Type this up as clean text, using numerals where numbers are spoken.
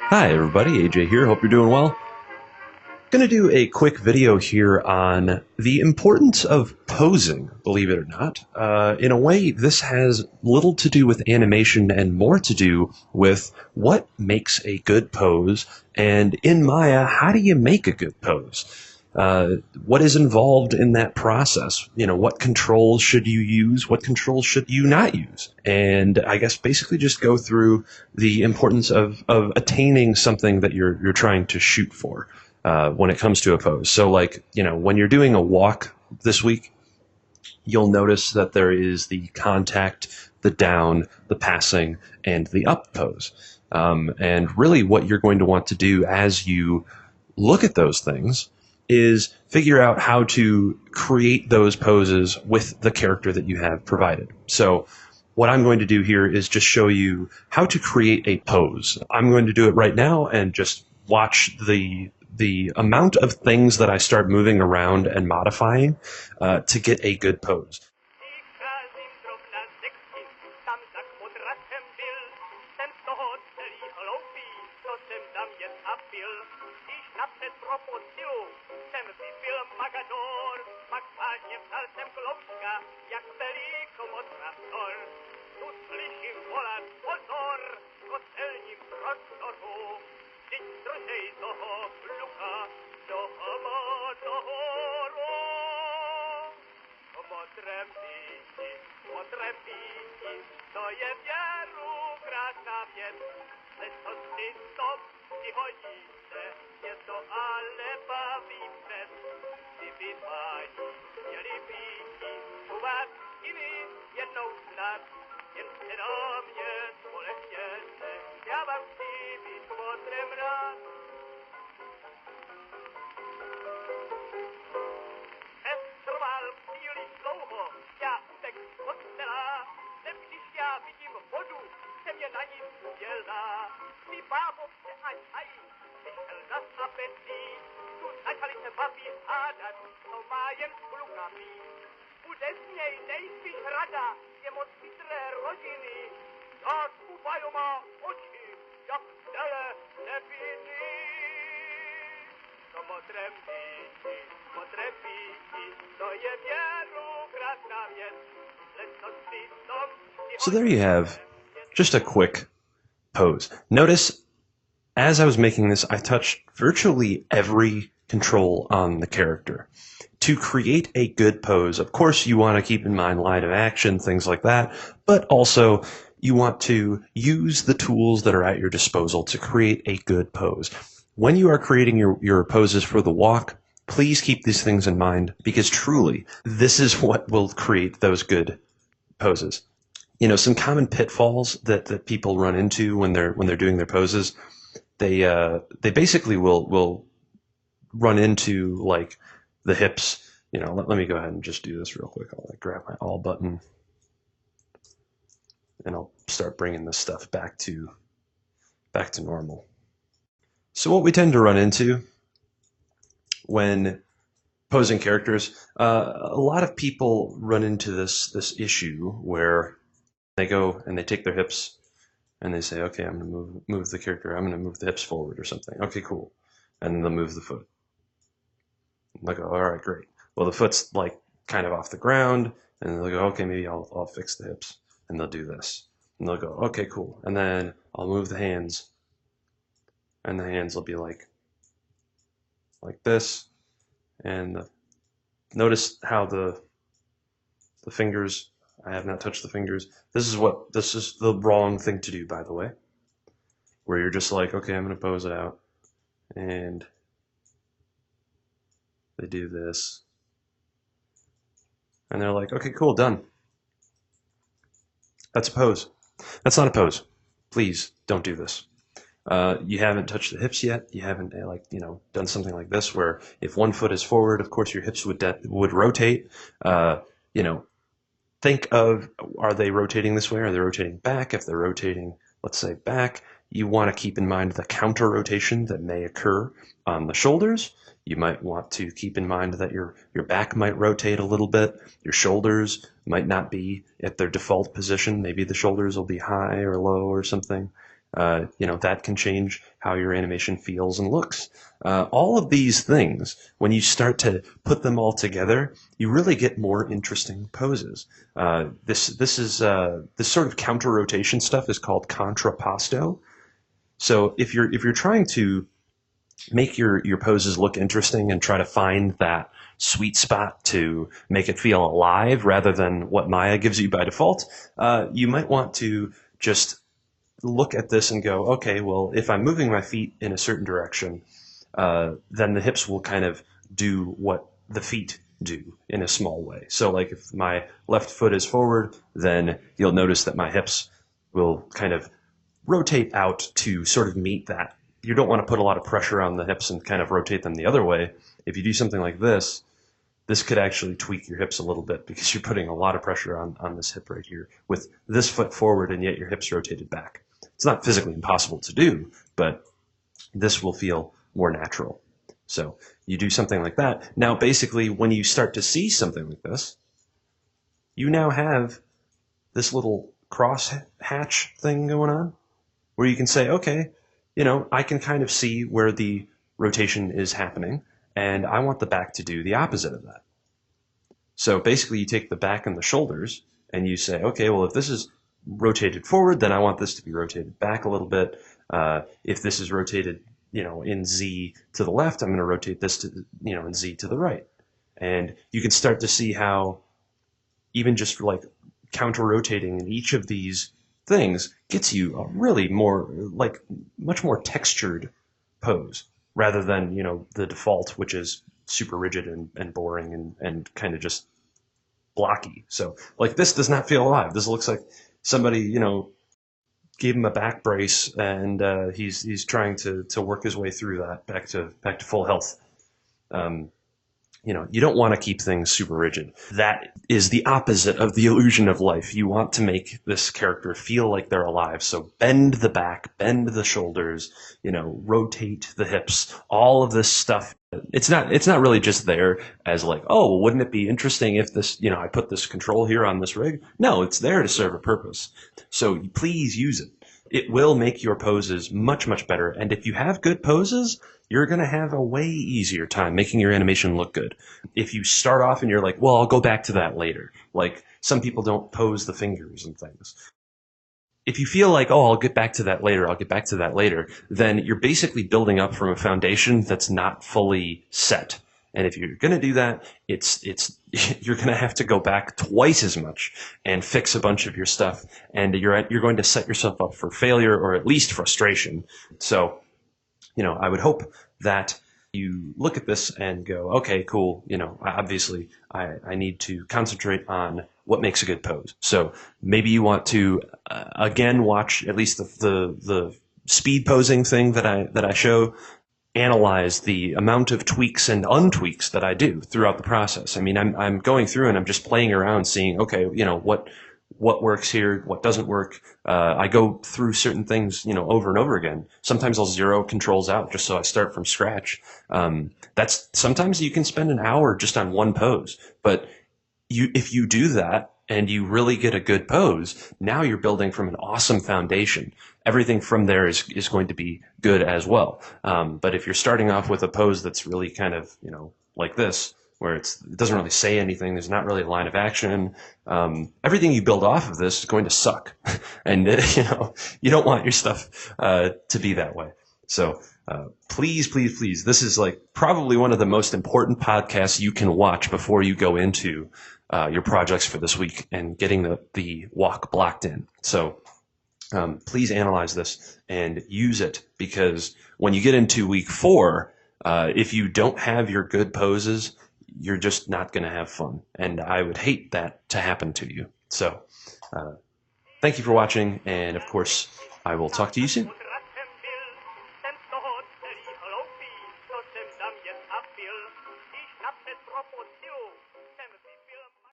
Hi everybody, AJ here. Hope you're doing well. Going to do a quick video here on the importance of posing, believe it or not. In a way, this has little to do with animation and more to do with what makes a good pose, and in Maya, how do you make a good pose? What is involved in that process? What controls should you use? What controls should you not use? And I guess basically just go through the importance of attaining something that you're trying to shoot for when it comes to a pose. So, like, when you're doing a walk this week, you'll notice that there is the contact, the down, the passing, and the up pose. And really, what you're going to want to do as you look at those things is figure out how to create those poses with the character that you have provided. So, what I'm going to do here is just show you how to create a pose. I'm going to do it right now and just watch the amount of things that I start moving around and modifying to get a good pose. So there you have just a quick pose. Notice as I was making this, I touched virtually every control on the character. To create a good pose, of course, you want to keep in mind line of action, things like that, but also you want to use the tools that are at your disposal to create a good pose. When you are creating your poses for the walk, please keep these things in mind because truly, this is what will create those good poses. Some common pitfalls that people run into when they're doing their poses, they basically will run into like the hips. Let me go ahead and just do this real quick. I'll grab my all button and I'll start bringing this stuff back to normal. So what we tend to run into when posing characters, a lot of people run into this issue where they go and they take their hips and they say, okay, I'm going to move the character. I'm going to move the hips forward or something. Okay, cool. And then they'll move the foot. They'll go, all right, great. Well, the foot's like kind of off the ground, and they'll go, okay, maybe I'll fix the hips. And they'll do this. And they'll go, okay, cool. And then I'll move the hands, and the hands will be like this. And notice how the fingers, I have not touched the fingers. This is the wrong thing to do, by the way. Where you're just like, okay, I'm going to pose it out. And they do this. And they're like, okay, cool, done. That's a pose. That's not a pose. Please don't do this. You haven't touched the hips yet. You haven't done something like this where if one foot is forward, of course your hips would rotate. Think of, are they rotating this way? Are they rotating back? If they're rotating, let's say back, you want to keep in mind the counter rotation that may occur on the shoulders. You might want to keep in mind that your back might rotate a little bit. Your shoulders might not be at their default position. Maybe the shoulders will be high or low or something. that can change how your animation feels and looks. All of these things, when you start to put them all together, you really get more interesting poses. This sort of counter rotation stuff is called contrapposto. So if you're trying to make your poses look interesting and try to find that sweet spot to make it feel alive rather than what Maya gives you by default, you might want to just look at this and go, okay, well, if I'm moving my feet in a certain direction, then the hips will kind of do what the feet do in a small way. So like if my left foot is forward, then you'll notice that my hips will kind of rotate out to sort of meet that. You don't want to put a lot of pressure on the hips and kind of rotate them the other way. If you do something like this could actually tweak your hips a little bit because you're putting a lot of pressure on this hip right here with this foot forward and yet your hips rotated back. It's not physically impossible to do, but this will feel more natural. So you do something like that. Now, basically, when you start to see something like this, you now have this little cross hatch thing going on where you can say, okay, I can kind of see where the rotation is happening, and I want the back to do the opposite of that. So basically, you take the back and the shoulders, and you say, okay, well, if this is rotated forward, then I want this to be rotated back a little bit. If this is rotated, in Z to the left, I'm going to rotate this to, in Z to the right. And you can start to see how even just like counter rotating in each of these things gets you a really much more textured pose rather than, the default, which is super rigid and boring and kind of just blocky. So like this does not feel alive. This looks like somebody, gave him a back brace and he's trying to work his way through that back to full health. You don't want to keep things super rigid. That is the opposite of the illusion of life. You want to make this character feel like they're alive. So bend the back, bend the shoulders, rotate the hips, all of this stuff. It's not really just there as like, oh, well, wouldn't it be interesting if this, I put this control here on this rig? No, it's there to serve a purpose. So please use it. It will make your poses much, much better. And if you have good poses, you're going to have a way easier time making your animation look good. If you start off and you're like, well, I'll go back to that later. Like some people don't pose the fingers and things. If you feel like, oh, I'll get back to that later, then you're basically building up from a foundation that's not fully set. And if you're going to do that, you're going to have to go back twice as much and fix a bunch of your stuff. And you're going to set yourself up for failure or at least frustration. So, I would hope that you look at this and go, okay, cool. Obviously I need to concentrate on what makes a good pose. So maybe you want to, again, watch at least the speed posing thing that I show, analyze the amount of tweaks and untweaks that I do throughout the process. I mean, I'm going through and I'm just playing around seeing, okay, what works here, what doesn't work. I go through certain things, over and over again. Sometimes I'll zero controls out just so I start from scratch. Sometimes you can spend an hour just on one pose, but if you do that and you really get a good pose, now you're building from an awesome foundation. Everything from there is going to be good as well. But if you're starting off with a pose that's really kind of, like this, where it doesn't really say anything, there's not really a line of action, everything you build off of this is going to suck. And, you don't want your stuff to be that way. So please, please, please, this is like probably one of the most important podcasts you can watch before you go into your projects for this week and getting the walk blocked in. So please analyze this and use it, because when you get into week 4, if you don't have your good poses, you're just not going to have fun. And I would hate that to happen to you. So thank you for watching. And of course, I will talk to you soon.